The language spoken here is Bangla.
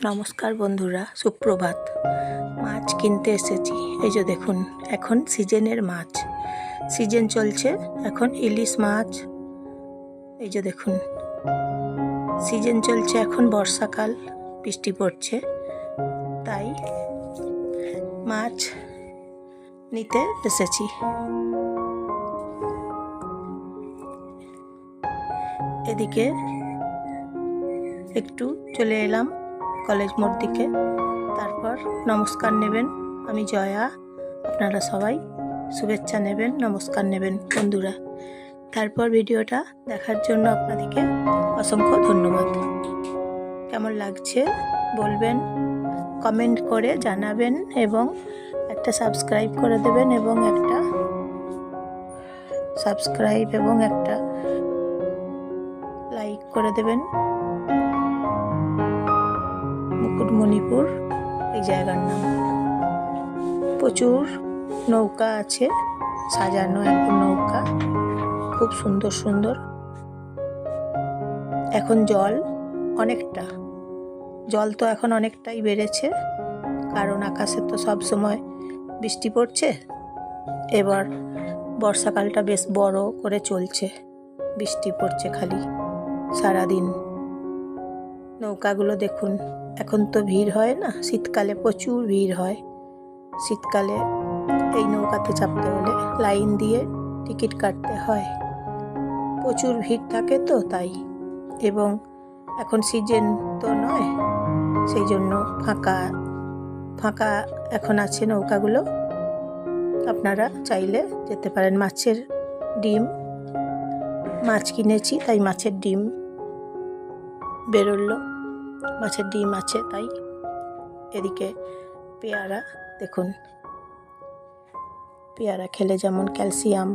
নমস্কার বন্ধুরা, সুপ্রভাত। মাছ কিনতে এসেছি। এই যে দেখুন, এখন সিজনের মাছ, সিজন চলছে এখন ইলিশ মাছ। এই যে দেখুন, সিজন চলছে এখন, বর্ষাকাল, বৃষ্টি পড়ছে, তাই মাছ নিতে এসেছি। এদিকে একটু চলে এলাম কলেজ মোড় দিকে। তারপর নমস্কার নেবেন। আমি জয়া, আপনারা সবাই শুভেচ্ছা নেবেন, নমস্কার নেবেন বন্ধুরা। তারপর ভিডিওটা দেখার জন্য আপনাদেরকে অসংখ্য ধন্যবাদ। কেমন লাগছে বলবেন, কমেন্ট করে জানাবেন এবং একটা সাবস্ক্রাইব করে দেবেন এবং একটা লাইক করে দেবেন। মুকুটমণিপুর এই জায়গার নাম। প্রচুর নৌকা আছে, সাজানো একদম নৌকা, খুব সুন্দর সুন্দর। এখন জল তো এখন অনেকটাই বেড়েছে, কারণ আকাশে তো সব সময় বৃষ্টি পড়ছে। এবার বর্ষাকালটা বেশ বড় করে চলছে, বৃষ্টি পড়ছে খালি সারাদিন। নৌকাগুলো দেখুন, এখন তো ভিড় হয় না, শীতকালে প্রচুর ভিড় হয়। শীতকালে এই নৌকাতে চাপতে হলে লাইন দিয়ে টিকিট কাটতে হয়, প্রচুর ভিড় থাকে তো তাই। এবং এখন সিজন তো নয়, সেই জন্য ফাঁকা এখন আছে নৌকাগুলো। আপনারা চাইলে যেতে পারেন। মাছ কিনেছি, তাই মাছের ডিম বেরোলো, মাছের ডিম আছে তাই। এদিকে পেয়ারা দেখুন, পেয়ারা খেলে যেমন ক্যালসিয়াম